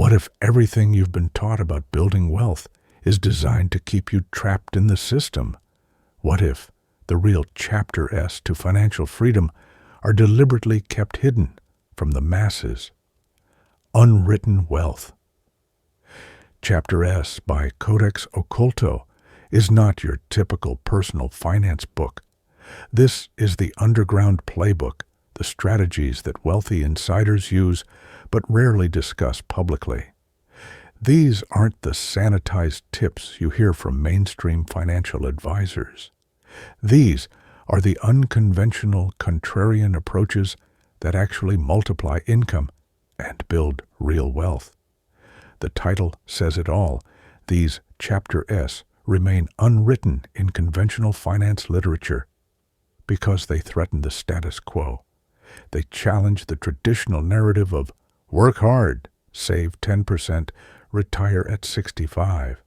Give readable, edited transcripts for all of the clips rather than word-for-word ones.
What if everything you've been taught about building wealth is designed to keep you trapped in the system? What if the real Chapter S to financial freedom are deliberately kept hidden from the masses? Unwritten Wealth. Chapter S by Codex Occulto is not your typical personal finance book. This is the underground playbook, the strategies that wealthy insiders use but rarely discuss publicly. These aren't the sanitized tips you hear from mainstream financial advisors. These are the unconventional contrarian approaches that actually multiply income and build real wealth. The title says it all. These Chapter S remain unwritten in conventional finance literature because they threaten the status quo. They challenge the traditional narrative of work hard, save 10%, retire at 65.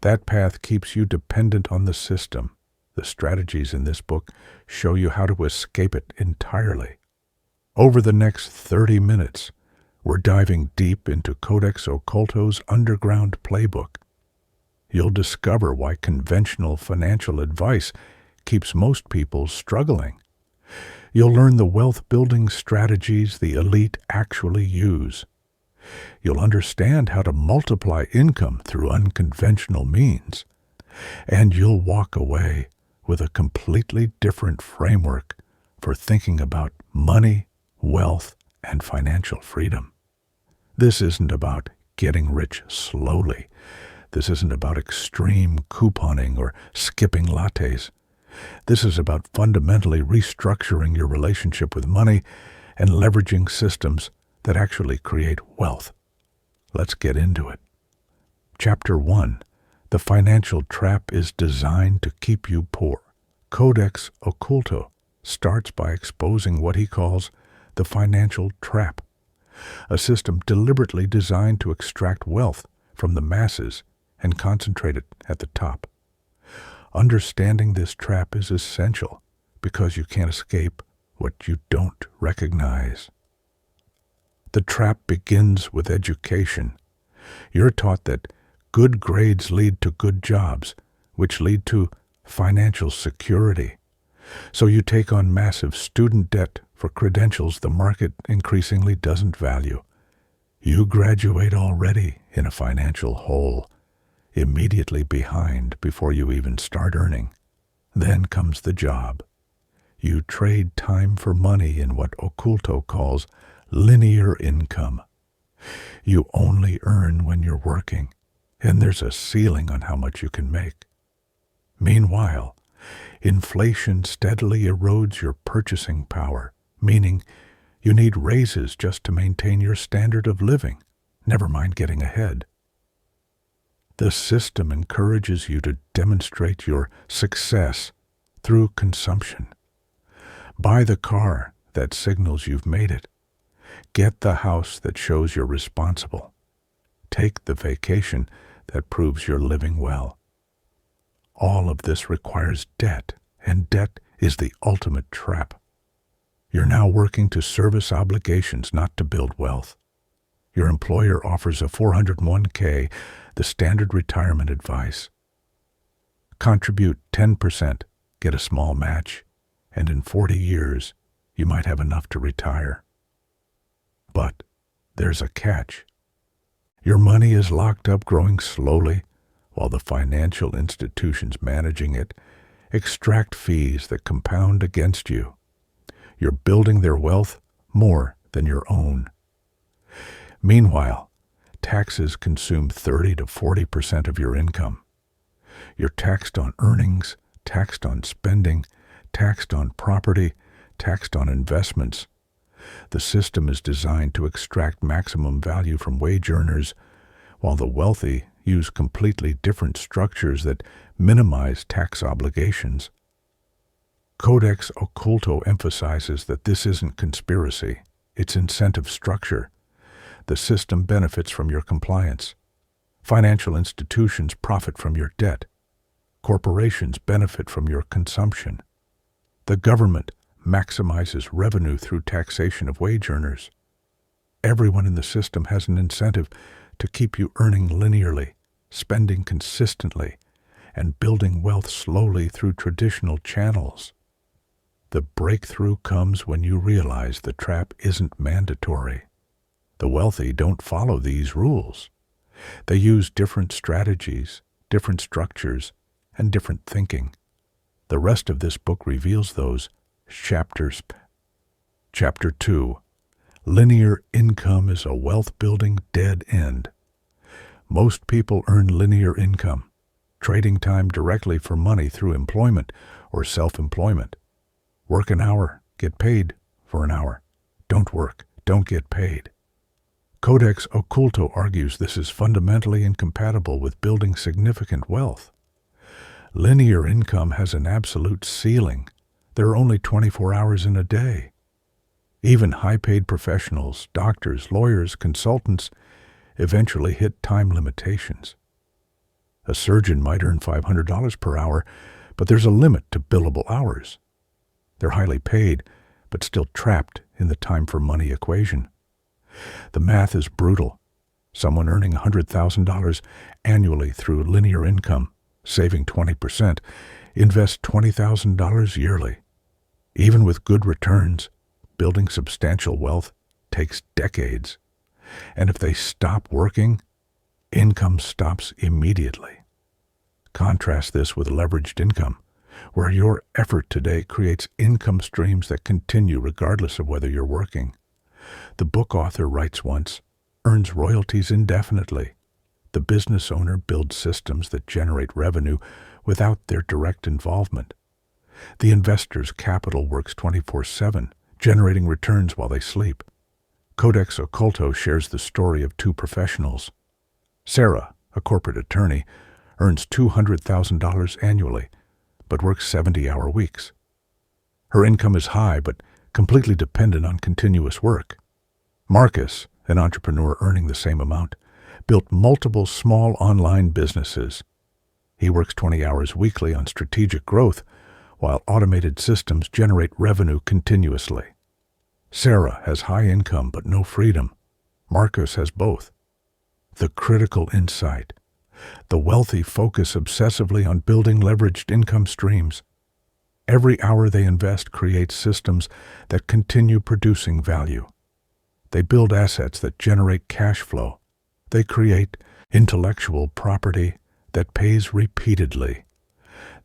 That path keeps you dependent on the system. The strategies in this book show you how to escape it entirely. Over the next 30 minutes, we're diving deep into Codex Occulto's underground playbook. You'll discover why conventional financial advice keeps most people struggling. You'll learn the wealth-building strategies the elite actually use. You'll understand how to multiply income through unconventional means. And you'll walk away with a completely different framework for thinking about money, wealth, and financial freedom. This isn't about getting rich slowly. This isn't about extreme couponing or skipping lattes. This is about fundamentally restructuring your relationship with money and leveraging systems that actually create wealth. Let's get into it. Chapter 1. The financial trap is designed to keep you poor. Codex Occulto starts by exposing what he calls the financial trap, a system deliberately designed to extract wealth from the masses and concentrate it at the top. Understanding this trap is essential because you can't escape what you don't recognize. The trap begins with education. You're taught that good grades lead to good jobs, which lead to financial security. So you take on massive student debt for credentials the market increasingly doesn't value. You graduate already in a financial hole, immediately behind before you even start earning. Then comes the job. You trade time for money in what Occulto calls linear income. You only earn when you're working, and there's a ceiling on how much you can make. Meanwhile, inflation steadily erodes your purchasing power, meaning you need raises just to maintain your standard of living, never mind getting ahead. The system encourages you to demonstrate your success through consumption. Buy the car that signals you've made it. Get the house that shows you're responsible. Take the vacation that proves you're living well. All of this requires debt, and debt is the ultimate trap. You're now working to service obligations, not to build wealth. Your employer offers a 401k, the standard retirement advice. Contribute 10%, get a small match, and in 40 years, you might have enough to retire. But there's a catch. Your money is locked up growing slowly, while the financial institutions managing it extract fees that compound against you. You're building their wealth more than your own. Meanwhile, taxes consume 30 to 40% of your income. You're taxed on earnings, taxed on spending, taxed on property, taxed on investments. The system is designed to extract maximum value from wage earners, while the wealthy use completely different structures that minimize tax obligations. Codex Occulto emphasizes that this isn't conspiracy, it's incentive structure. The system benefits from your compliance. Financial institutions profit from your debt. Corporations benefit from your consumption. The government maximizes revenue through taxation of wage earners. Everyone in the system has an incentive to keep you earning linearly, spending consistently, and building wealth slowly through traditional channels. The breakthrough comes when you realize the trap isn't mandatory. The wealthy don't follow these rules. They use different strategies, different structures, and different thinking. The rest of this book reveals those chapters. Chapter 2. Linear income is a wealth-building dead end. Most people earn linear income, trading time directly for money through employment or self-employment. Work an hour, get paid for an hour. Don't work, don't get paid. Codex Occulto argues this is fundamentally incompatible with building significant wealth. Linear income has an absolute ceiling. There are only 24 hours in a day. Even high-paid professionals, doctors, lawyers, consultants, eventually hit time limitations. A surgeon might earn $500 per hour, but there's a limit to billable hours. They're highly paid, but still trapped in the time-for-money equation. The math is brutal. Someone earning $100,000 annually through linear income, saving 20%, invests $20,000 yearly. Even with good returns, building substantial wealth takes decades. And if they stop working, income stops immediately. Contrast this with leveraged income, where your effort today creates income streams that continue regardless of whether you're working. The book author writes once, earns royalties indefinitely. The business owner builds systems that generate revenue without their direct involvement. The investor's capital works 24/7, generating returns while they sleep. Codex Occulto shares the story of two professionals. Sarah, a corporate attorney, earns $200,000 annually, but works 70-hour weeks. Her income is high, but completely dependent on continuous work. Marcus, an entrepreneur earning the same amount, built multiple small online businesses. He works 20 hours weekly on strategic growth, while automated systems generate revenue continuously. Sarah has high income but no freedom. Marcus has both. The critical insight. The wealthy focus obsessively on building leveraged income streams. Every hour they invest creates systems that continue producing value. They build assets that generate cash flow. They create intellectual property that pays repeatedly.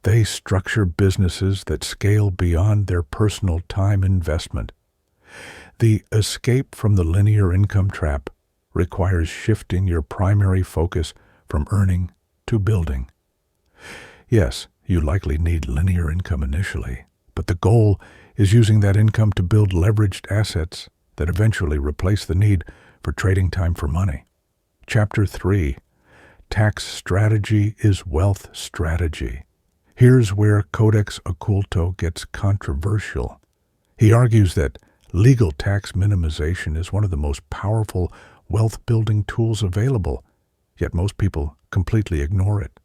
They structure businesses that scale beyond their personal time investment. The escape from the linear income trap requires shifting your primary focus from earning to building. Yes, you likely need linear income initially, but the goal is using that income to build leveraged assets that eventually replace the need for trading time for money. Chapter 3. Tax strategy is wealth strategy. Here's where Codex Occulto gets controversial. He argues that legal tax minimization is one of the most powerful wealth-building tools available, yet most people completely ignore it.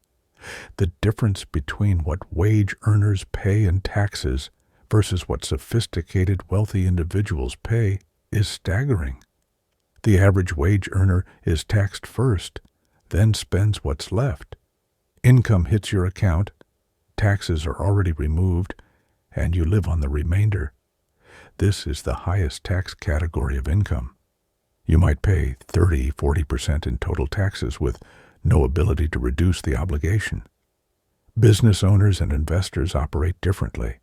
The difference between what wage earners pay in taxes versus what sophisticated wealthy individuals pay is staggering. The average wage earner is taxed first, then spends what's left. Income hits your account, taxes are already removed, and you live on the remainder. This is the highest tax category of income. You might pay 30-40% in total taxes with no ability to reduce the obligation. Business owners and investors operate differently.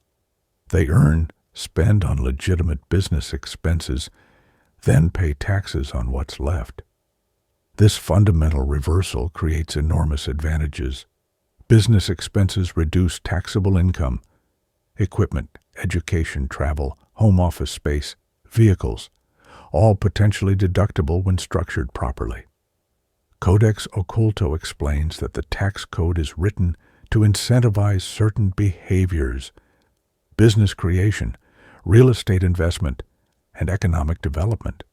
They earn, spend on legitimate business expenses, then pay taxes on what's left. This fundamental reversal creates enormous advantages. Business expenses reduce taxable income, equipment, education, travel, home office space, vehicles, all potentially deductible when structured properly. Codex Occulto explains that the tax code is written to incentivize certain behaviors: business creation, real estate investment, and economic development.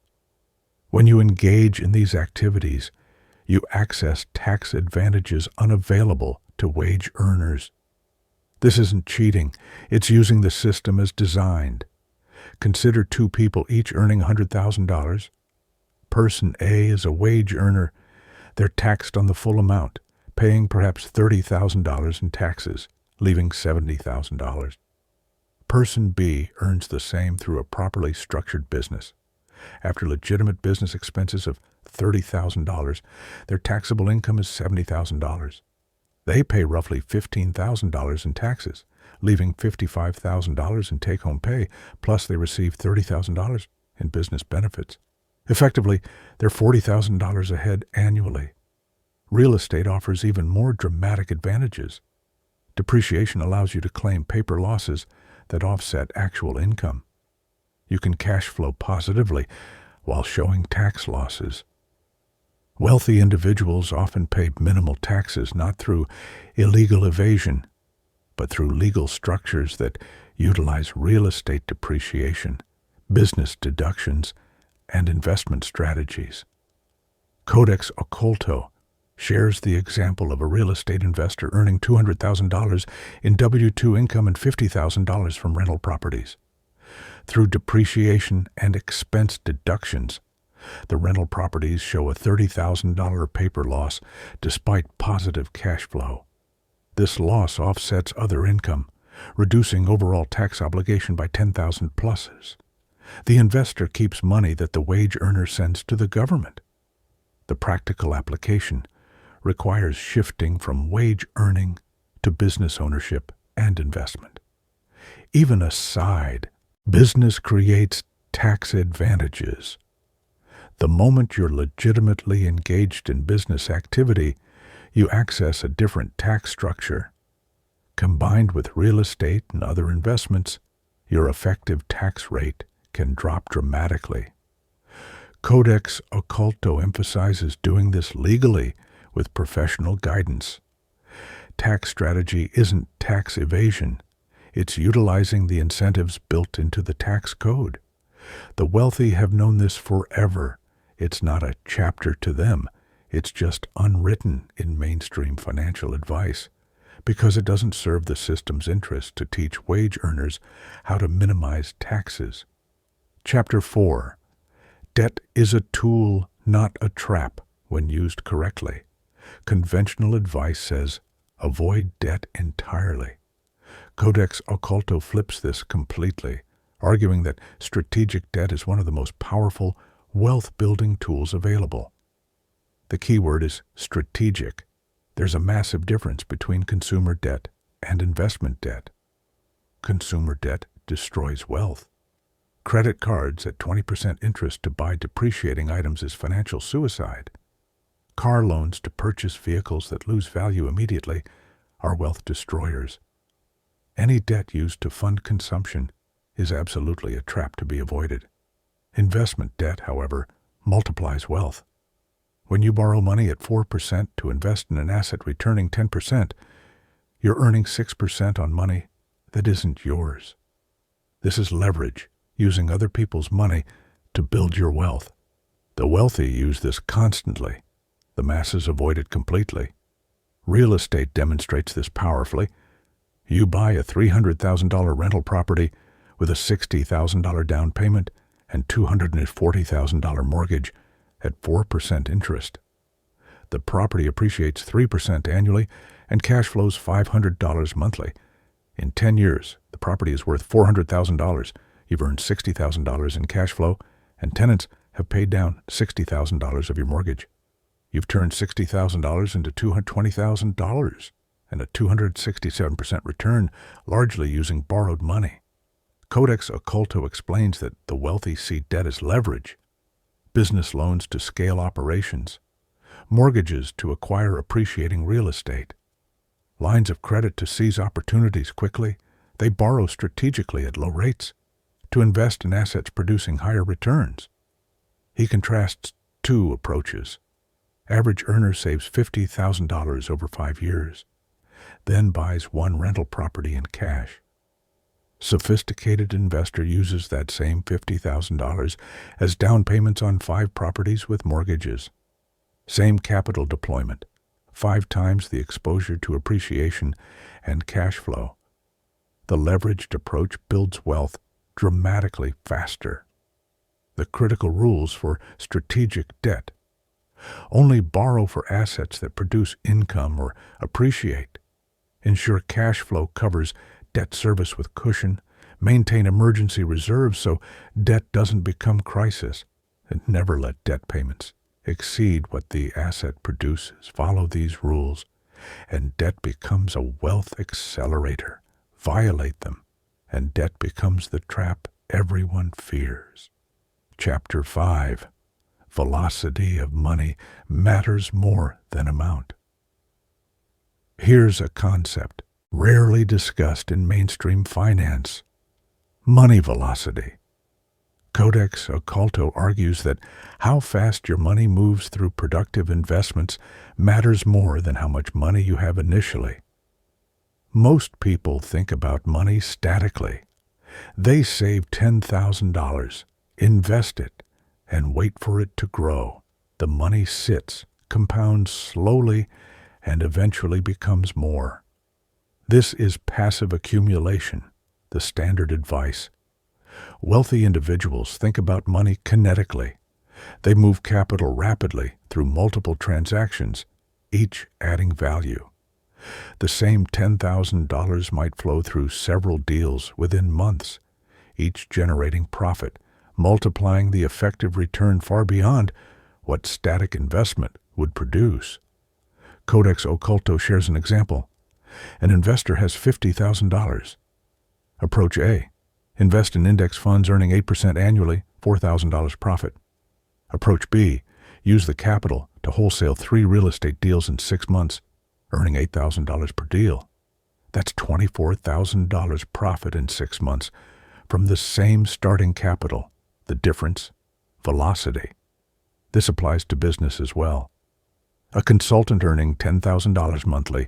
When you engage in these activities, you access tax advantages unavailable to wage earners. This isn't cheating, it's using the system as designed. Consider two people each earning $100,000. Person A is a wage earner. They're taxed on the full amount, paying perhaps $30,000 in taxes, leaving $70,000. Person B earns the same through a properly structured business. After legitimate business expenses of $30,000, their taxable income is $70,000. They pay roughly $15,000 in taxes, leaving $55,000 in take-home pay, plus they receive $30,000 in business benefits. Effectively, they're $40,000 ahead annually. Real estate offers even more dramatic advantages. Depreciation allows you to claim paper losses that offset actual income. You can cash flow positively while showing tax losses. Wealthy individuals often pay minimal taxes not through illegal evasion, but through legal structures that utilize real estate depreciation, business deductions, and investment strategies. Codex Occulto shares the example of a real estate investor earning $200,000 in W-2 income and $50,000 from rental properties. Through depreciation and expense deductions, the rental properties show a $30,000 paper loss despite positive cash flow. This loss offsets other income, reducing overall tax obligation by $10,000 pluses. The investor keeps money that the wage earner sends to the government. The practical application requires shifting from wage earning to business ownership and investment. Even aside, business creates tax advantages. The moment you're legitimately engaged in business activity, you access a different tax structure. Combined with real estate and other investments, your effective tax rate can drop dramatically. Codex Occulto emphasizes doing this legally with professional guidance. Tax strategy isn't tax evasion. It's utilizing the incentives built into the tax code. The wealthy have known this forever. It's not a chapter to them. It's just unwritten in mainstream financial advice because it doesn't serve the system's interest to teach wage earners how to minimize taxes. Chapter 4. Debt is a tool, not a trap, when used correctly. Conventional advice says, avoid debt entirely. Codex Occulto flips this completely, arguing that strategic debt is one of the most powerful wealth-building tools available. The key word is strategic. There's a massive difference between consumer debt and investment debt. Consumer debt destroys wealth. Credit cards at 20% interest to buy depreciating items is financial suicide. Car loans to purchase vehicles that lose value immediately are wealth destroyers. Any debt used to fund consumption is absolutely a trap to be avoided. Investment debt, however, multiplies wealth. When you borrow money at 4% to invest in an asset returning 10%, you're earning 6% on money that isn't yours. This is leverage, using other people's money to build your wealth. The wealthy use this constantly. The masses avoid it completely. Real estate demonstrates this powerfully. You buy a $300,000 rental property with a $60,000 down payment and $240,000 mortgage at 4% interest. The property appreciates 3% annually and cash flows $500 monthly. In 10 years, the property is worth $400,000. You've earned $60,000 in cash flow, and tenants have paid down $60,000 of your mortgage. You've turned $60,000 into $220,000 and a 267% return, largely using borrowed money. Codex Occulto explains that the wealthy see debt as leverage, business loans to scale operations, mortgages to acquire appreciating real estate, lines of credit to seize opportunities quickly. They borrow strategically at low rates to invest in assets producing higher returns. He contrasts two approaches. Average earner saves $50,000 over 5 years, then buys one rental property in cash. Sophisticated investor uses that same $50,000 as down payments on 5 properties with mortgages. Same capital deployment, 5 times the exposure to appreciation and cash flow. The leveraged approach builds wealth dramatically faster. the critical rules for strategic debt. Only borrow for assets that produce income or appreciate. Ensure cash flow covers debt service with cushion. Maintain emergency reserves so debt doesn't become crisis. And never let debt payments exceed what the asset produces. Follow these rules, and debt becomes a wealth accelerator. Violate them, and debt becomes the trap everyone fears. Chapter 5. Velocity of money matters more than amount. Here's a concept rarely discussed in mainstream finance: money velocity. Codex Occulto argues that how fast your money moves through productive investments matters more than how much money you have initially. Most people think about money statically. They save $10,000, invest it, and wait for it to grow. The money sits, compounds slowly, and eventually becomes more. This is passive accumulation, the standard advice. Wealthy individuals think about money kinetically. They move capital rapidly through multiple transactions, each adding value. The same $10,000 might flow through several deals within months, each generating profit, multiplying the effective return far beyond what static investment would produce. Codex Occulto shares an example. An investor has $50,000. Approach A. Invest in index funds earning 8% annually, $4,000 profit. Approach B. Use the capital to wholesale 3 real estate deals in 6 months, earning $8,000 per deal. That's $24,000 profit in 6 months from the same starting capital. The difference? Velocity. This applies to business as well. A consultant earning $10,000 monthly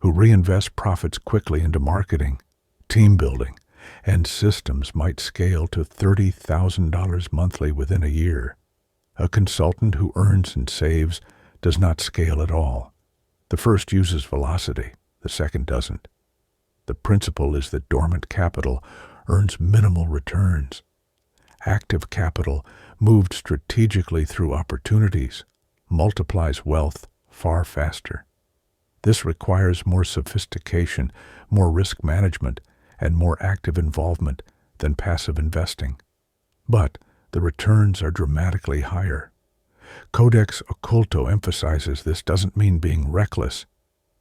who reinvests profits quickly into marketing, team building, and systems might scale to $30,000 monthly within a year. A consultant who earns and saves does not scale at all. The first uses velocity, the second doesn't. The principle is that dormant capital earns minimal returns. Active capital, moved strategically through opportunities, multiplies wealth far faster. This requires more sophistication, more risk management, and more active involvement than passive investing. But the returns are dramatically higher. Codex Occulto emphasizes this doesn't mean being reckless.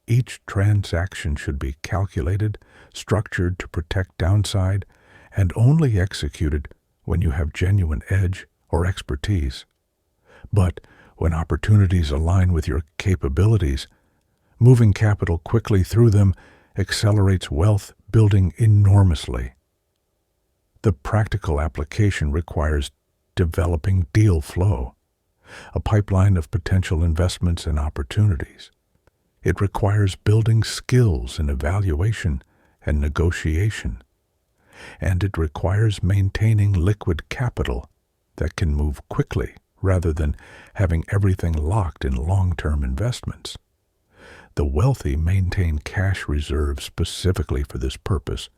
Each transaction should be calculated, structured to protect downside, and only executed when you have genuine edge or expertise. But when opportunities align with your capabilities, moving capital quickly through them accelerates wealth building enormously. The practical application requires developing deal flow, a pipeline of potential investments and opportunities. It requires building skills in evaluation and negotiation. And it requires maintaining liquid capital that can move quickly rather than having everything locked in long-term investments. The wealthy maintain cash reserves specifically for this purpose,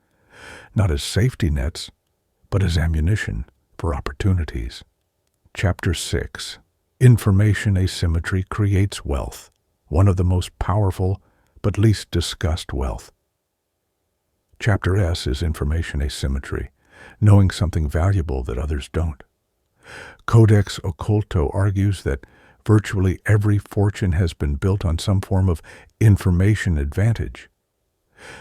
not as safety nets, but as ammunition for opportunities. Chapter 6. Information asymmetry creates wealth, one of the most powerful but least discussed wealth. Chapter S is information asymmetry, knowing something valuable that others don't. Codex Occulto argues that virtually every fortune has been built on some form of information advantage.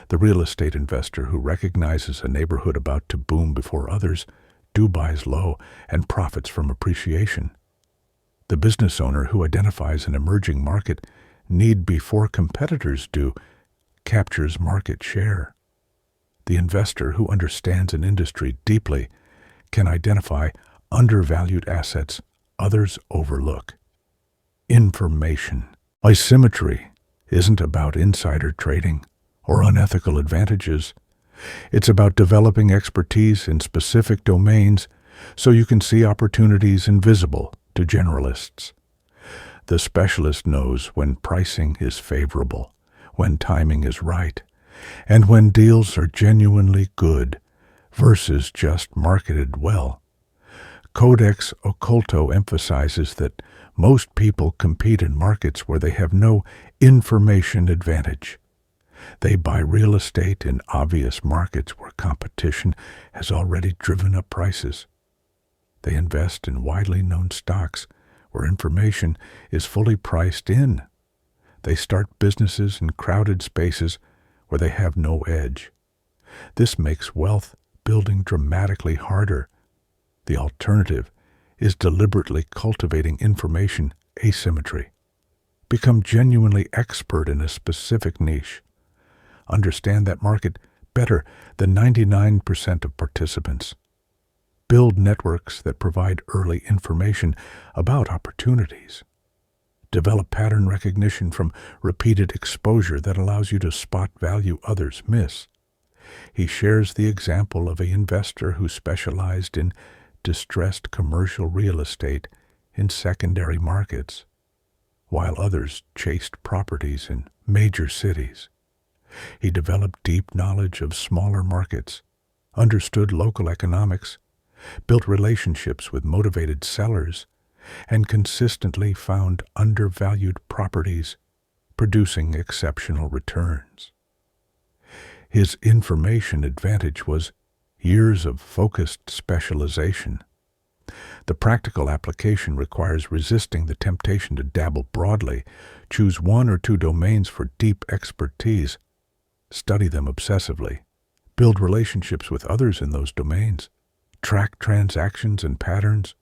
The real estate investor who recognizes a neighborhood about to boom before others buys low and profits from appreciation. The business owner who identifies an emerging market need before competitors do captures market share. The investor who understands an industry deeply can identify undervalued assets others overlook. Information. Asymmetry isn't about insider trading or unethical advantages. It's about developing expertise in specific domains so you can see opportunities invisible to generalists. The specialist knows when pricing is favorable, when timing is right, and when deals are genuinely good versus just marketed well. Codex Occulto emphasizes that most people compete in markets where they have no information advantage. They buy real estate in obvious markets where competition has already driven up prices. They invest in widely known stocks where information is fully priced in. They start businesses in crowded spaces where they have no edge. This makes wealth building dramatically harder. The alternative is deliberately cultivating information asymmetry. Become genuinely expert in a specific niche. Understand that market better than 99% of participants. Build networks that provide early information about opportunities. Develop pattern recognition from repeated exposure that allows you to spot value others miss. He shares the example of an investor who specialized in distressed commercial real estate in secondary markets, while others chased properties in major cities. He developed deep knowledge of smaller markets, understood local economics, built relationships with motivated sellers, and consistently found undervalued properties, producing exceptional returns. His information advantage was years of focused specialization. The practical application requires resisting the temptation to dabble broadly, choose one or two domains for deep expertise, study them obsessively, build relationships with others in those domains, track transactions and patterns.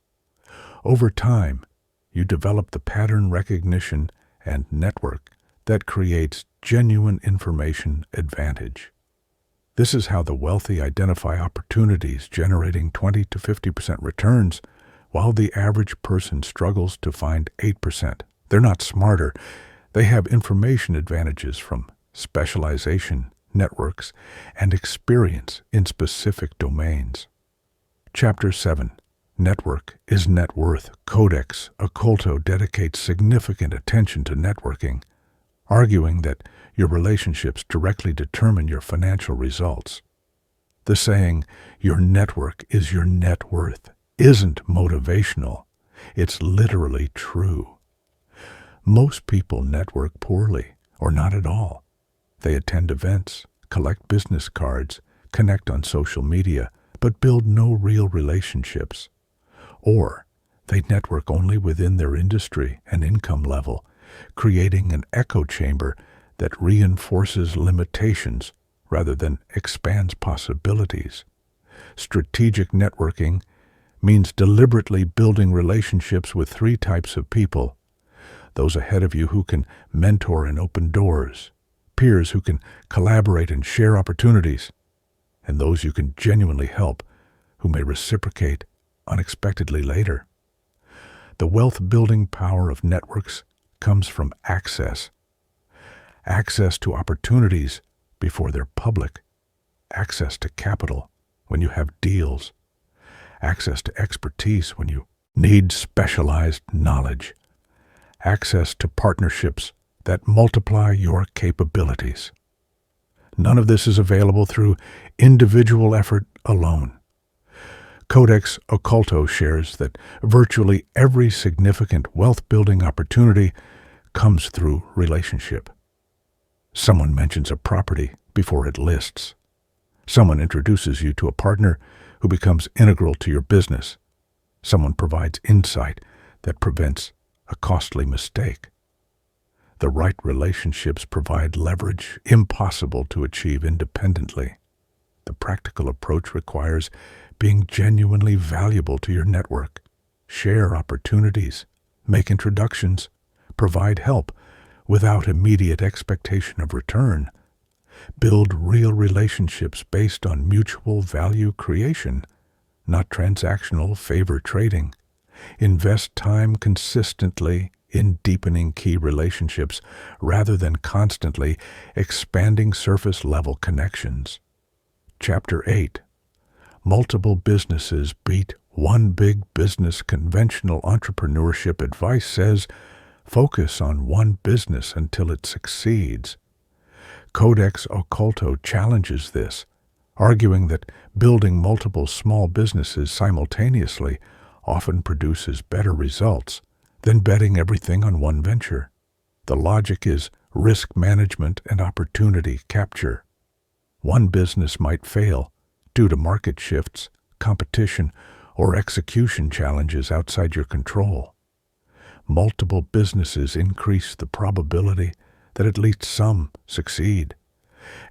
Over time, you develop the pattern recognition and network that creates genuine information advantage. This is how the wealthy identify opportunities generating 20 to 50% returns, while the average person struggles to find 8%. They're not smarter. They have information advantages from specialization, networks, and experience in specific domains. Chapter 7. Network is Net Worth. Codex Occulto dedicates significant attention to networking, arguing that your relationships directly determine your financial results. The saying, "your network is your net worth," isn't motivational. It's literally true. Most people network poorly, or not at all. They attend events, collect business cards, connect on social media, but build no real relationships. Or they network only within their industry and income level, creating an echo chamber that reinforces limitations rather than expands possibilities. Strategic networking means deliberately building relationships with three types of people: those ahead of you who can mentor and open doors, peers who can collaborate and share opportunities, and those you can genuinely help who may reciprocate unexpectedly later. The wealth-building power of networks comes from access. Access to opportunities before they're public. Access to capital when you have deals. Access to expertise when you need specialized knowledge. Access to partnerships that multiply your capabilities. None of this is available through individual effort alone. Codex Occulto shares that virtually every significant wealth-building opportunity comes through relationship. Someone mentions a property before it lists. Someone introduces you to a partner who becomes integral to your business. Someone provides insight that prevents a costly mistake. The right relationships provide leverage impossible to achieve independently. The practical approach requires being genuinely valuable to your network. Share opportunities, make introductions, provide help without immediate expectation of return. Build real relationships based on mutual value creation, not transactional favor trading. Invest time consistently in deepening key relationships rather than constantly expanding surface-level connections. Chapter 8. Multiple businesses beat one big business. Conventional entrepreneurship advice says, focus on one business until it succeeds. Codex Occulto challenges this, arguing that building multiple small businesses simultaneously often produces better results than betting everything on one venture. The logic is risk management and opportunity capture. One business might fail due to market shifts, competition, or execution challenges outside your control. Multiple businesses increase the probability that at least some succeed,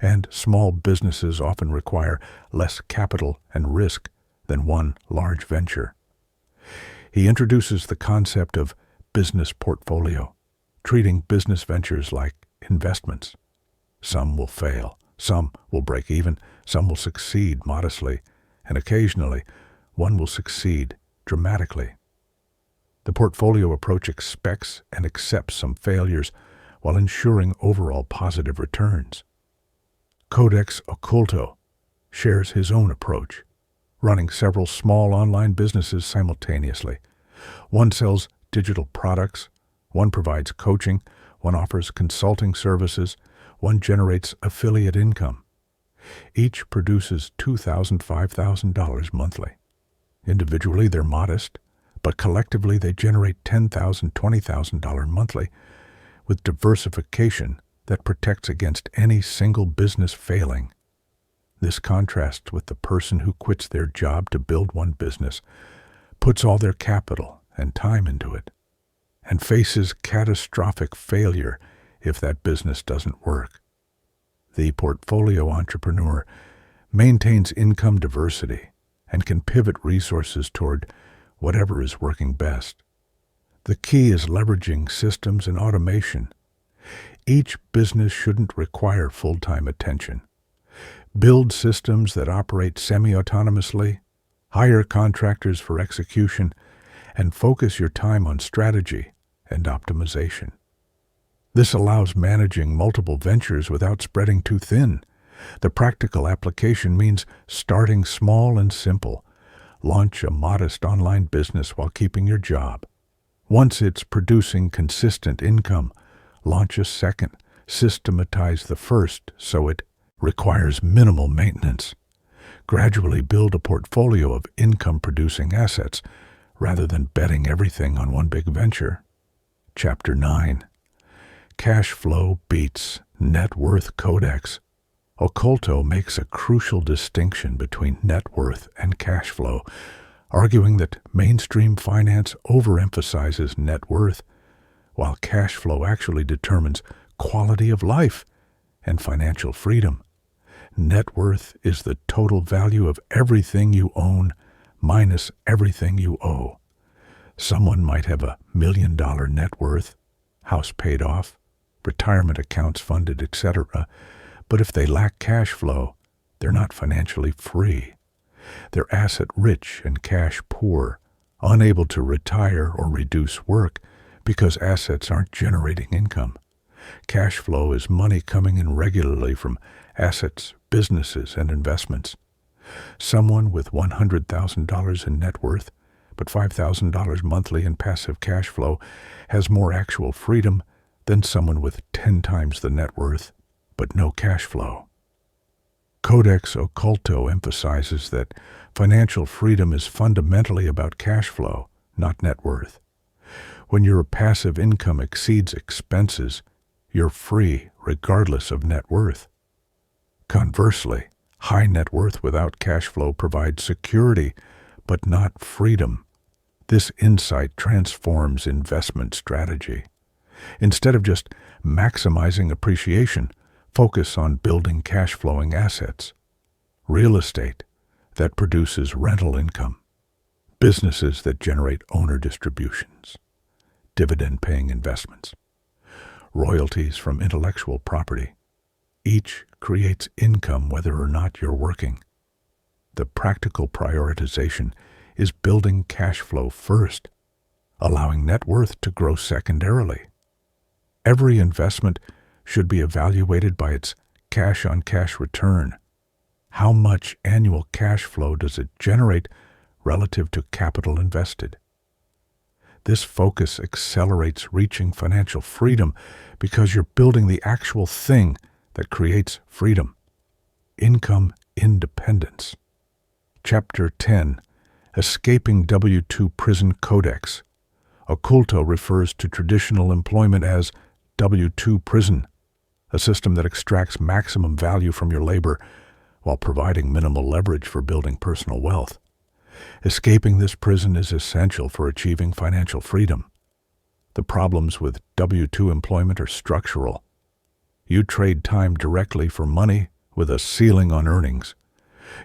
and small businesses often require less capital and risk than one large venture. He introduces the concept of business portfolio, treating business ventures like investments. Some will fail, some will break even, some will succeed modestly, and occasionally one will succeed dramatically. The portfolio approach expects and accepts some failures while ensuring overall positive returns. Codex Occulto shares his own approach, running several small online businesses simultaneously. One sells digital products, one provides coaching, one offers consulting services, one generates affiliate income. Each produces $2,000, $5,000 monthly. Individually, they're modest, but collectively they generate $10,000, $20,000 monthly, with diversification that protects against any single business failing. This contrasts with the person who quits their job to build one business, puts all their capital and time into it, and faces catastrophic failure if that business doesn't work. The portfolio entrepreneur maintains income diversity and can pivot resources toward whatever is working best. The key is leveraging systems and automation. Each business shouldn't require full-time attention. Build systems that operate semi-autonomously, hire contractors for execution, and focus your time on strategy and optimization. This allows managing multiple ventures without spreading too thin. The practical application means starting small and simple. Launch a modest online business while keeping your job. Once it's producing consistent income, launch a second. Systematize the first so it requires minimal maintenance. Gradually build a portfolio of income-producing assets rather than betting everything on one big venture. Chapter 9. Cash flow beats net worth codex. Occulto makes a crucial distinction between net worth and cash flow, arguing that mainstream finance overemphasizes net worth, while cash flow actually determines quality of life and financial freedom. Net worth is the total value of everything you own minus everything you owe. Someone might have $1 million net worth, house paid off, retirement accounts funded, etc., but if they lack cash flow, they're not financially free. They're asset-rich and cash-poor, unable to retire or reduce work because assets aren't generating income. Cash flow is money coming in regularly from assets, businesses, and investments. Someone with $100,000 in net worth, but $5,000 monthly in passive cash flow, has more actual freedom than someone with 10 times the net worth, but no cash flow. Codex Occulto emphasizes that financial freedom is fundamentally about cash flow, not net worth. When your passive income exceeds expenses, you're free regardless of net worth. Conversely, high net worth without cash flow provides security, but not freedom. This insight transforms investment strategy. Instead of just maximizing appreciation, focus on building cash-flowing assets. Real estate that produces rental income. Businesses that generate owner distributions. Dividend-paying investments. Royalties from intellectual property. Each creates income whether or not you're working. The practical prioritization is building cash flow first, allowing net worth to grow secondarily. Every investment should be evaluated by its cash-on-cash return. How much annual cash flow does it generate relative to capital invested? This focus accelerates reaching financial freedom because you're building the actual thing that creates freedom. Income independence. Chapter 10. Escaping W-2 prison Codex Occulto refers to traditional employment as W-2 prison, a system that extracts maximum value from your labor while providing minimal leverage for building personal wealth. Escaping this prison is essential for achieving financial freedom. The problems with W-2 employment are structural. You trade time directly for money with a ceiling on earnings.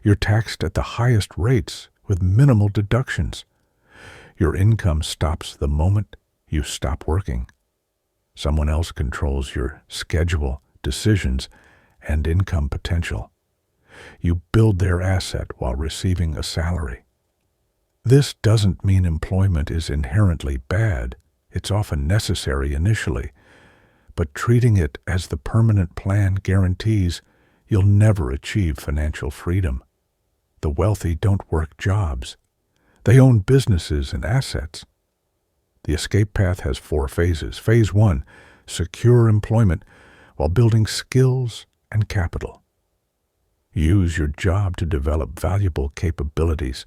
You're taxed at the highest rates with minimal deductions. Your income stops the moment you stop working. Someone else controls your schedule, decisions, and income potential. You build their asset while receiving a salary. This doesn't mean employment is inherently bad. It's often necessary initially, but treating it as the permanent plan guarantees you'll never achieve financial freedom. The wealthy don't work jobs. They own businesses and assets. The escape path has 4 phases. Phase 1, secure employment while building skills and capital. Use your job to develop valuable capabilities,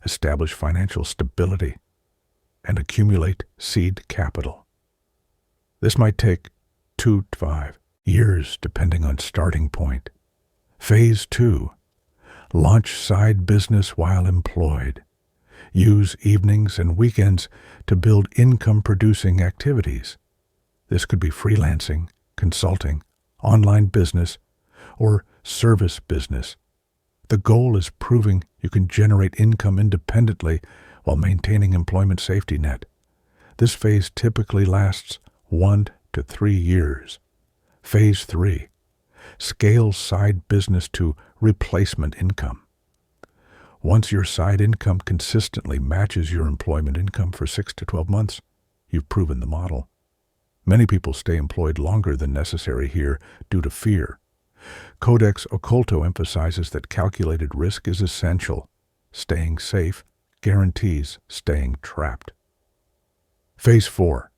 establish financial stability, and accumulate seed capital. This might take 2 to 5 years depending on starting point. Phase 2, launch side business while employed. Use evenings and weekends to build income-producing activities. This could be freelancing, consulting, online business, or service business. The goal is proving you can generate income independently while maintaining employment safety net. This phase typically lasts 1 to 3 years. Phase 3, scale side business to replacement income. Once your side income consistently matches your employment income for 6 to 12 months, you've proven the model. Many people stay employed longer than necessary here due to fear. Codex Occulto emphasizes that calculated risk is essential. Staying safe guarantees staying trapped. Phase 4,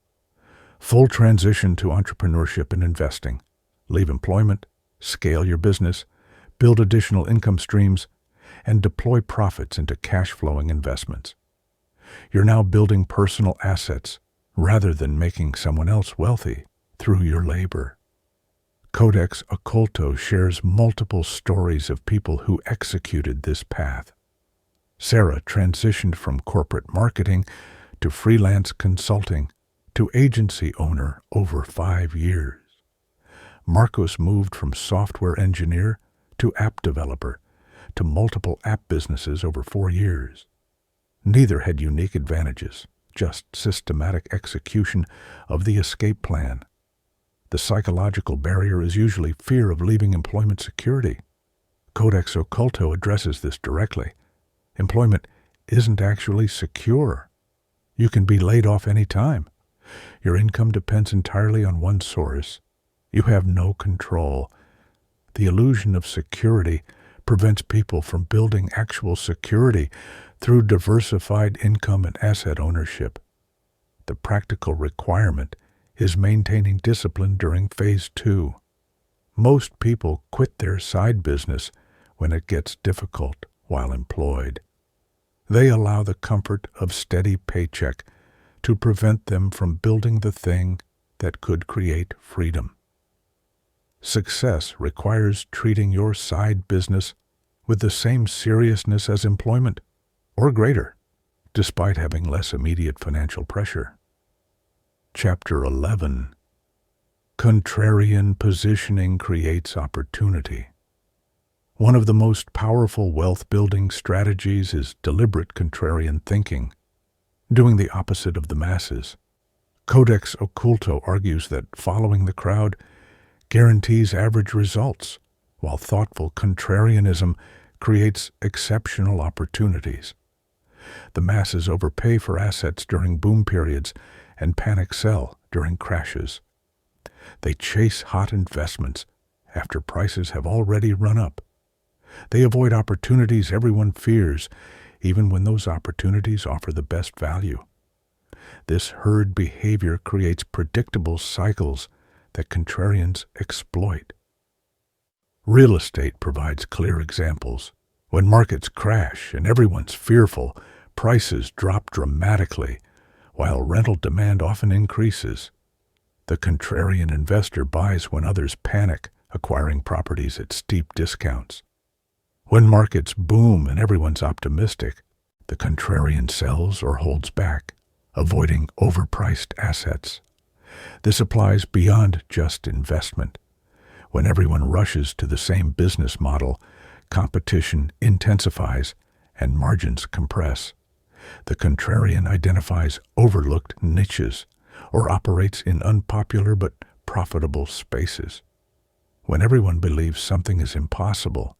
full transition to entrepreneurship and investing. Leave employment, scale your business, build additional income streams, and deploy profits into cash-flowing investments. You're now building personal assets rather than making someone else wealthy through your labor. Codex Occulto shares multiple stories of people who executed this path. Sarah transitioned from corporate marketing to freelance consulting to agency owner over 5 years. Marcos moved from software engineer to app developer to multiple app businesses over 4 years. Neither had unique advantages, just systematic execution of the escape plan. The psychological barrier is usually fear of leaving employment security. Codex Occulto addresses this directly. Employment isn't actually secure. You can be laid off any time. Your income depends entirely on one source. You have no control. The illusion of security prevents people from building actual security through diversified income and asset ownership. The practical requirement is maintaining discipline during phase 2. Most people quit their side business when it gets difficult while employed. They allow the comfort of steady paycheck to prevent them from building the thing that could create freedom. Success requires treating your side business with the same seriousness as employment, or greater, despite having less immediate financial pressure. Chapter 11. Contrarian positioning creates opportunity. One of the most powerful wealth-building strategies is deliberate contrarian thinking, doing the opposite of the masses. Codex Occulto argues that following the crowd guarantees average results, while thoughtful contrarianism creates exceptional opportunities. The masses overpay for assets during boom periods and panic sell during crashes. They chase hot investments after prices have already run up. They avoid opportunities everyone fears, even when those opportunities offer the best value. This herd behavior creates predictable cycles that contrarians exploit. Real estate provides clear examples. When markets crash and everyone's fearful, Prices drop dramatically, while rental demand often increases. The contrarian investor buys when others panic, acquiring properties at steep discounts. When markets boom and everyone's optimistic, the contrarian sells or holds back, avoiding overpriced assets. This applies beyond just investment. When everyone rushes to the same business model, competition intensifies and margins compress. The contrarian identifies overlooked niches or operates in unpopular but profitable spaces. When everyone believes something is impossible,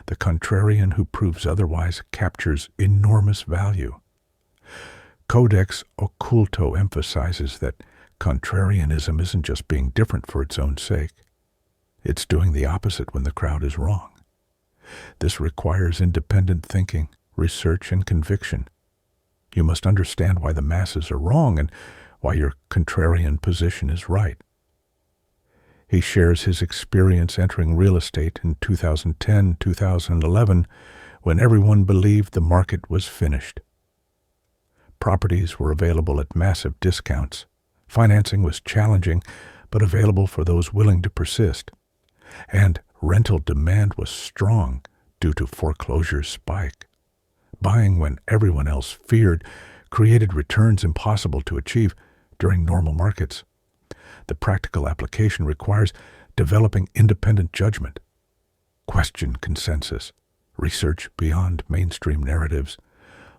the contrarian who proves otherwise captures enormous value. Codex Occulto emphasizes that contrarianism isn't just being different for its own sake. It's doing the opposite when the crowd is wrong. This requires independent thinking, research, and conviction. You must understand why the masses are wrong and why your contrarian position is right. He shares his experience entering real estate in 2010-2011 when everyone believed the market was finished. Properties were available at massive discounts. Financing was challenging, but available for those willing to persist. And rental demand was strong due to foreclosure spike. Buying when everyone else feared created returns impossible to achieve during normal markets. The practical application requires developing independent judgment. Question consensus. Research beyond mainstream narratives.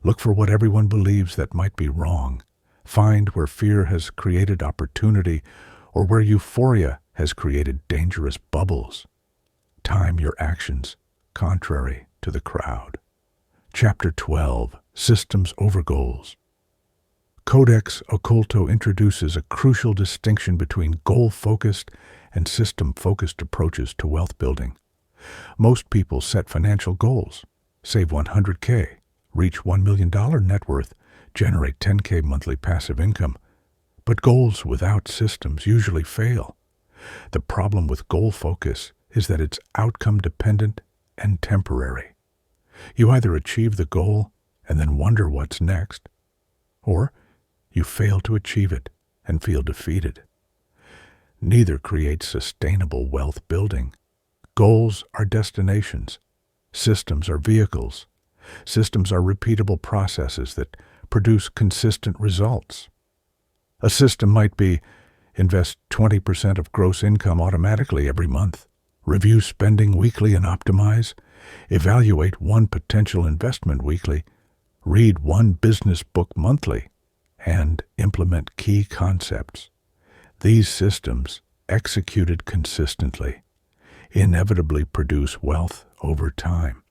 Look for what everyone believes that might be wrong. Find where fear has created opportunity or where euphoria has created dangerous bubbles. Time your actions contrary to the crowd. Chapter 12. Systems over Goals. Codex Occulto introduces a crucial distinction between goal-focused and system-focused approaches to wealth building. Most people set financial goals, save $100K, reach $1 million net worth, generate $10K monthly passive income. But goals without systems usually fail. The problem with goal focus is that it's outcome-dependent and temporary. You either achieve the goal and then wonder what's next, or you fail to achieve it and feel defeated. Neither creates sustainable wealth building. Goals are destinations. Systems are vehicles. Systems are repeatable processes that produce consistent results. A system might be invest 20% of gross income automatically every month, review spending weekly and optimize, evaluate one potential investment weekly, read one business book monthly, and implement key concepts. These systems, executed consistently, inevitably produce wealth over time.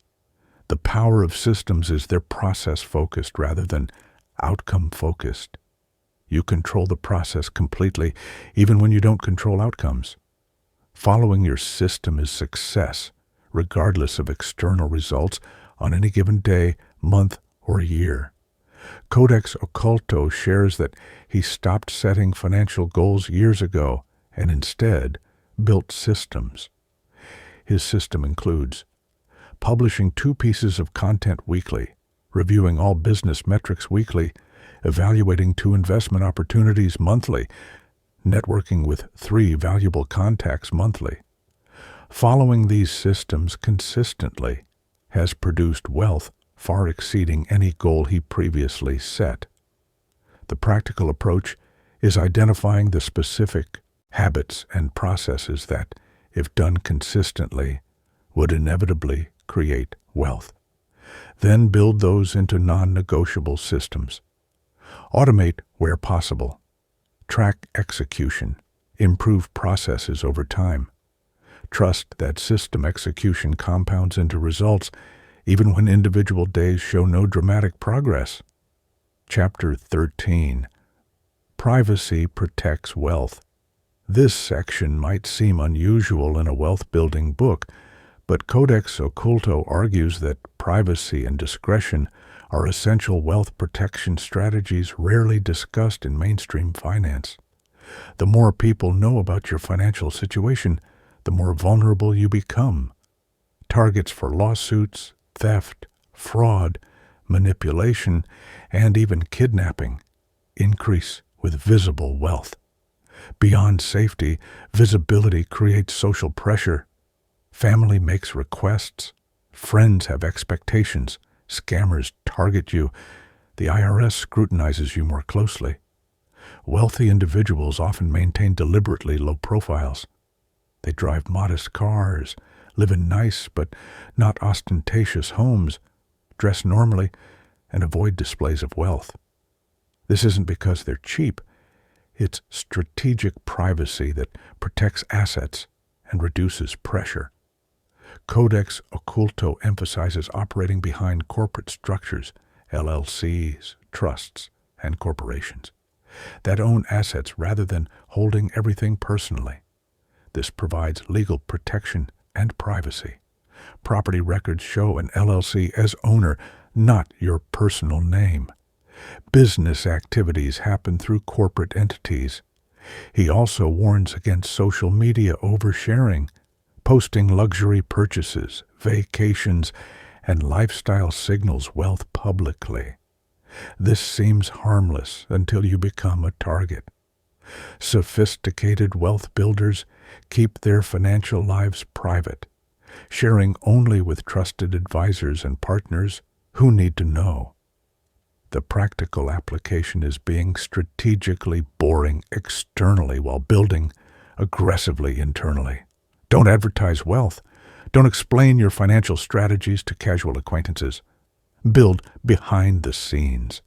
The power of systems is they're process-focused rather than outcome-focused. You control the process completely, even when you don't control outcomes. Following your system is success, regardless of external results on any given day, month, or year. Codex Occulto shares that he stopped setting financial goals years ago and instead built systems. His system includes publishing 2 pieces of content weekly, reviewing all business metrics weekly, evaluating 2 investment opportunities monthly, networking with 3 valuable contacts monthly. Following these systems consistently has produced wealth far exceeding any goal he previously set. The practical approach is identifying the specific habits and processes that, if done consistently, would inevitably create wealth. Then build those into non-negotiable systems. Automate where possible. Track execution. Improve processes over time. Trust that system execution compounds into results even when individual days show no dramatic progress. Chapter 13. Privacy protects wealth. This section might seem unusual in a wealth-building book, but Codex Occulto argues that privacy and discretion are essential wealth protection strategies rarely discussed in mainstream finance. The more people know about your financial situation, the more vulnerable you become. Targets for lawsuits, theft, fraud, manipulation, and even kidnapping increase with visible wealth. Beyond safety, visibility creates social pressure. Family makes requests. Friends have expectations. Scammers target you. The IRS scrutinizes you more closely. Wealthy individuals often maintain deliberately low profiles. They drive modest cars, live in nice but not ostentatious homes, dress normally, and avoid displays of wealth. This isn't because they're cheap. It's strategic privacy that protects assets and reduces pressure. Codex Occulto emphasizes operating behind corporate structures, LLCs, trusts, and corporations, that own assets rather than holding everything personally. This provides legal protection and privacy. Property records show an LLC as owner, not your personal name. Business activities happen through corporate entities. He also warns against social media oversharing, posting luxury purchases, vacations, and lifestyle signals wealth publicly. This seems harmless until you become a target. Sophisticated wealth builders keep their financial lives private, sharing only with trusted advisors and partners who need to know. The practical application is being strategically boring externally while building aggressively internally. Don't advertise wealth. Don't explain your financial strategies to casual acquaintances. Build behind the scenes.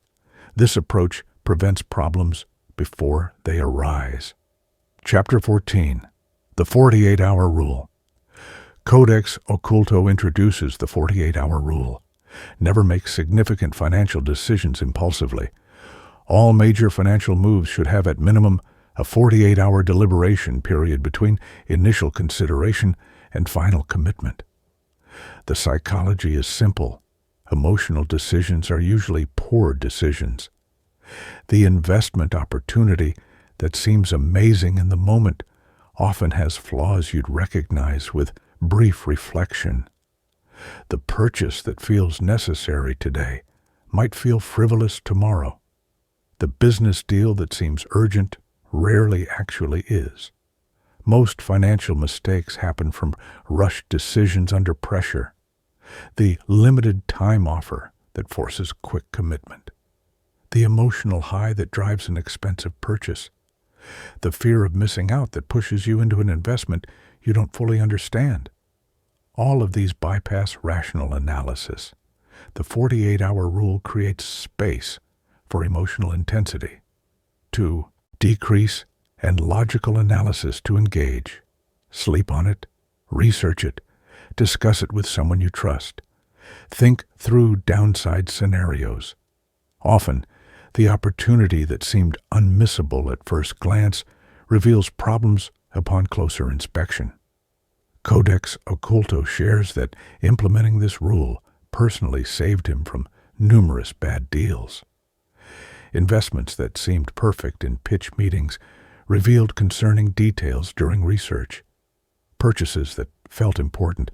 This approach prevents problems before they arise. Chapter 14. The 48-Hour Rule. Codex Occulto introduces the 48-hour rule. Never make significant financial decisions impulsively. All major financial moves should have at minimum a 48-hour deliberation period between initial consideration and final commitment. The psychology is simple. Emotional decisions are usually poor decisions. The investment opportunity that seems amazing in the moment often has flaws you'd recognize with brief reflection. The purchase that feels necessary today might feel frivolous tomorrow. The business deal that seems urgent rarely actually is. Most financial mistakes happen from rushed decisions under pressure. The limited time offer that forces quick commitment. The emotional high that drives an expensive purchase. The fear of missing out that pushes you into an investment you don't fully understand. All of these bypass rational analysis. The 48-hour rule creates space for emotional intensity. 2. Decrease and logical analysis to engage. Sleep on it, research it, discuss it with someone you trust. Think through downside scenarios. Often, the opportunity that seemed unmissable at first glance reveals problems upon closer inspection. Codex Occulto shares that implementing this rule personally saved him from numerous bad deals. Investments that seemed perfect in pitch meetings revealed concerning details during research. Purchases that felt important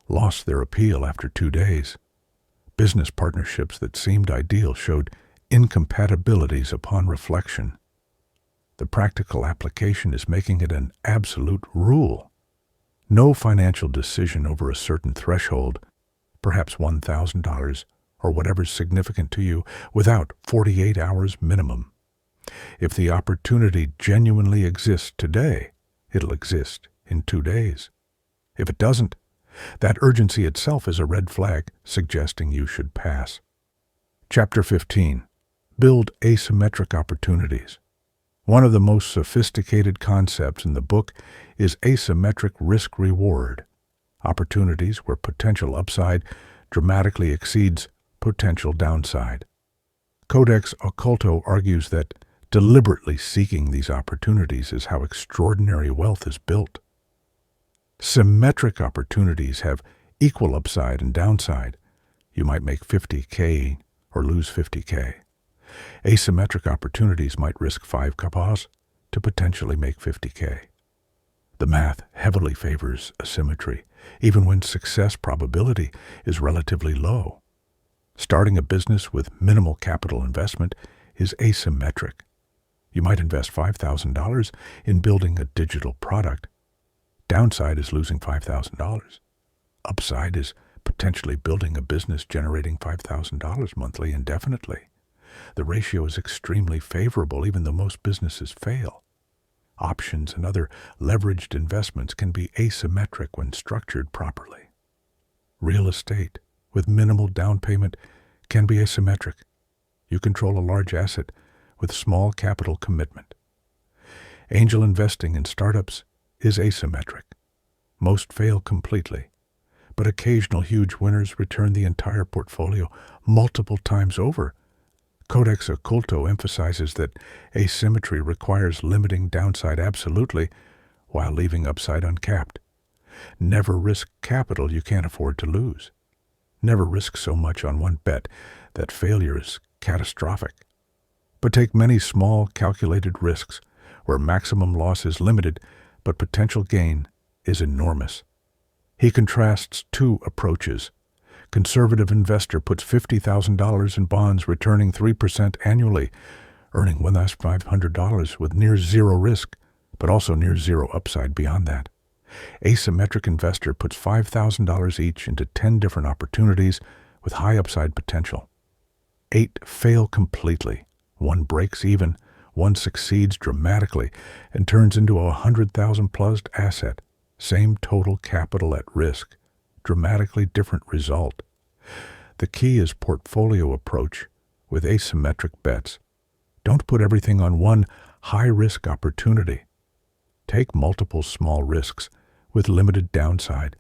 lost their appeal after 2 days. Business partnerships that seemed ideal showed incompatibilities upon reflection. The practical application is making it an absolute rule. No financial decision over a certain threshold, perhaps $1,000 or whatever's significant to you, without 48 hours minimum. If the opportunity genuinely exists today, it'll exist in 2 days. If it doesn't, that urgency itself is a red flag suggesting you should pass. Chapter 15. Build asymmetric opportunities. One of the most sophisticated concepts in the book is asymmetric risk-reward. Opportunities where potential upside dramatically exceeds potential downside. Codex Occulto argues that deliberately seeking these opportunities is how extraordinary wealth is built. Symmetric opportunities have equal upside and downside. You might make $50K or lose $50K. Asymmetric opportunities might risk 5 kapas to potentially make $50K. The math heavily favors asymmetry, even when success probability is relatively low. Starting a business with minimal capital investment is asymmetric. You might invest $5,000 in building a digital product. Downside is losing $5,000. Upside is potentially building a business generating $5,000 monthly indefinitely. The ratio is extremely favorable even though most businesses fail. Options and other leveraged investments can be asymmetric when structured properly. Real estate with minimal down payment can be asymmetric. You control a large asset with small capital commitment. Angel investing in startups is asymmetric. Most fail completely, but occasional huge winners return the entire portfolio multiple times over. Codex Occulto emphasizes that asymmetry requires limiting downside absolutely while leaving upside uncapped. Never risk capital you can't afford to lose. Never risk so much on one bet that failure is catastrophic. But take many small, calculated risks where maximum loss is limited but potential gain is enormous. He contrasts two approaches. Conservative investor puts $50,000 in bonds returning 3% annually, earning $1,500 with near zero risk, but also near zero upside beyond that. Asymmetric investor puts $5,000 each into 10 different opportunities with high upside potential. 8 fail completely. 1 breaks even, 1 succeeds dramatically and turns into a 100,000 plus asset. Same total capital at risk. Dramatically different result. The key is portfolio approach with asymmetric bets. Don't put everything on one high-risk opportunity. Take multiple small risks with limited downside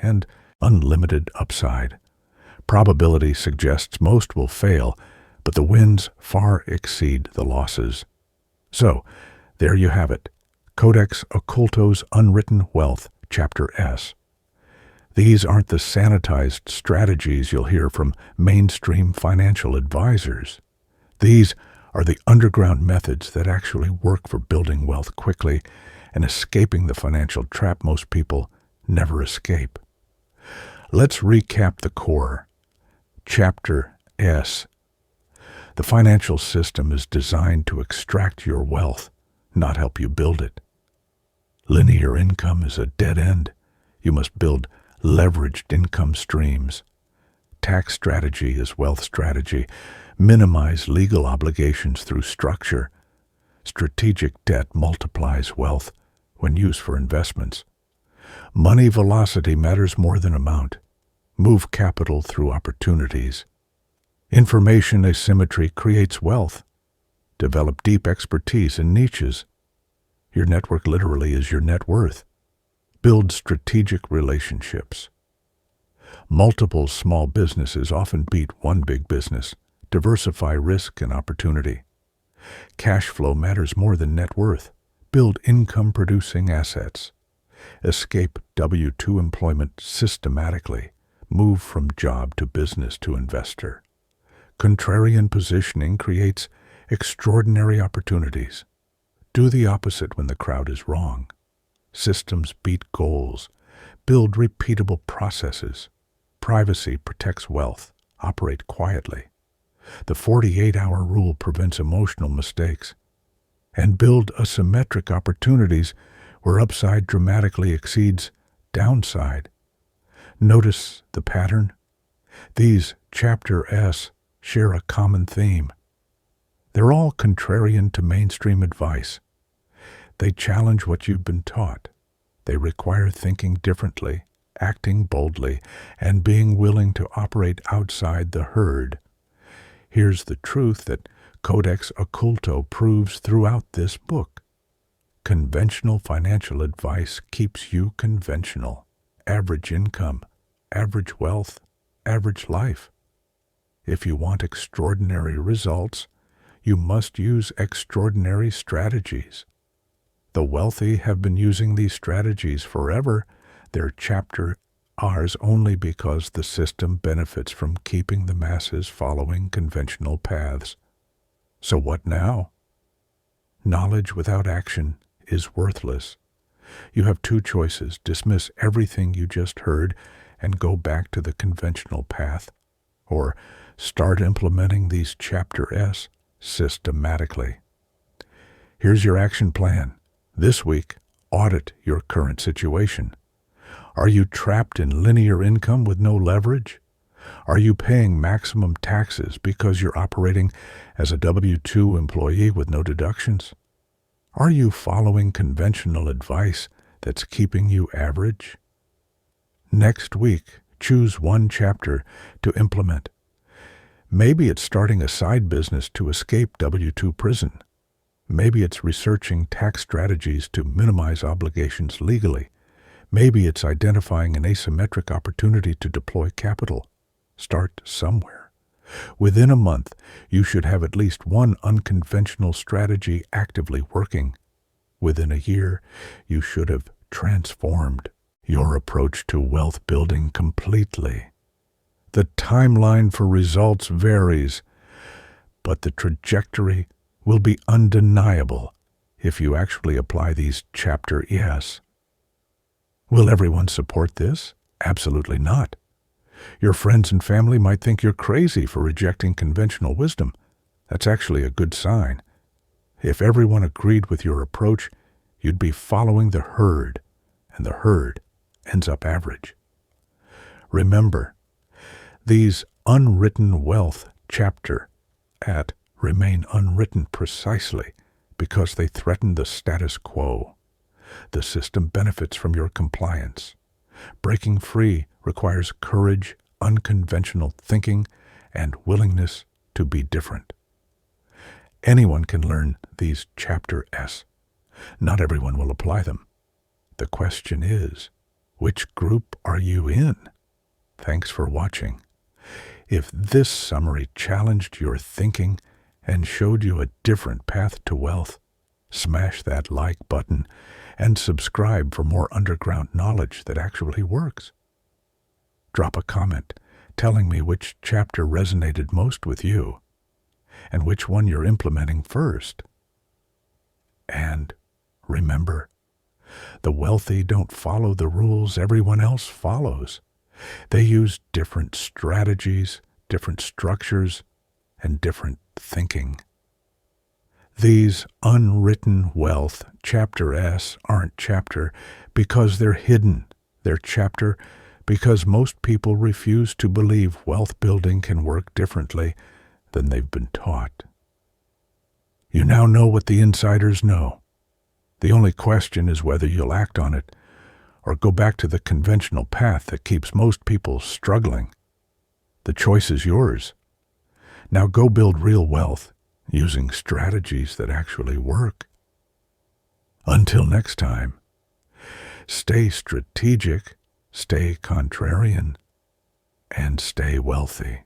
and unlimited upside. Probability suggests most will fail, but the wins far exceed the losses. So, there you have it. Codex Occulto's Unwritten Wealth, Chapter S. These aren't the sanitized strategies you'll hear from mainstream financial advisors. These are the underground methods that actually work for building wealth quickly and escaping the financial trap most people never escape. Let's recap the core. Chapter S. The financial system is designed to extract your wealth, not help you build it. Linear income is a dead end. You must build leveraged income streams. Tax strategy is wealth strategy. Minimize legal obligations through structure. Strategic debt multiplies wealth when used for investments. Money velocity matters more than amount. Move capital through opportunities. Information asymmetry creates wealth. Develop deep expertise in niches. Your network literally is your net worth. Build strategic relationships. Multiple small businesses often beat one big business. Diversify risk and opportunity. Cash flow matters more than net worth. Build income-producing assets. Escape W-2 employment systematically. Move from job to business to investor. Contrarian positioning creates extraordinary opportunities. Do the opposite when the crowd is wrong. Systems beat goals. Build repeatable processes. Privacy protects wealth. Operate quietly. The 48-hour rule prevents emotional mistakes. And build asymmetric opportunities where upside dramatically exceeds downside. Notice the pattern? These Chapter S share a common theme. They're all contrarian to mainstream advice. They challenge what you've been taught. They require thinking differently, acting boldly, and being willing to operate outside the herd. Here's the truth that Codex Occulto proves throughout this book. Conventional financial advice keeps you conventional. Average income, average wealth, average life. If you want extraordinary results, you must use extraordinary strategies. The wealthy have been using these strategies forever. Their chapter ours only because the system benefits from keeping the masses following conventional paths. So what now? Knowledge without action is worthless. You have 2 choices: dismiss everything you just heard and go back to the conventional path, or start implementing these Chapter S systematically. Here's your action plan. This week, audit your current situation. Are you trapped in linear income with no leverage? Are you paying maximum taxes because you're operating as a W-2 employee with no deductions? Are you following conventional advice that's keeping you average? Next week, choose one chapter to implement. Maybe it's starting a side business to escape W-2 prison. Maybe it's researching tax strategies to minimize obligations legally. Maybe it's identifying an asymmetric opportunity to deploy capital. Start somewhere. Within a month, you should have at least one unconventional strategy actively working. Within a year, you should have transformed your approach to wealth building completely. The timeline for results varies, but the trajectory will be undeniable if you actually apply these Chapter S. Will everyone support this? Absolutely not. Your friends and family might think you're crazy for rejecting conventional wisdom. That's actually a good sign. If everyone agreed with your approach, you'd be following the herd, and the herd ends up average. Remember, these unwritten wealth chapter at remain unwritten precisely because they threaten the status quo. The system benefits from your compliance. Breaking free requires courage, unconventional thinking, and willingness to be different. Anyone can learn these Chapter S. Not everyone will apply them. The question is, which group are you in? Thanks for watching. If this summary challenged your thinking and showed you a different path to wealth, smash that like button and subscribe for more underground knowledge that actually works. Drop a comment telling me which chapter resonated most with you and which one you're implementing first. And remember, the wealthy don't follow the rules everyone else follows. They use different strategies, different structures, and different thinking. These unwritten wealth Chapter S aren't chapter because they're hidden. They're chapter because most people refuse to believe wealth building can work differently than they've been taught. You now know what the insiders know. The only question is whether you'll act on it or go back to the conventional path that keeps most people struggling. The choice is yours. Now go build real wealth using strategies that actually work. Until next time, stay strategic, stay contrarian, and stay wealthy.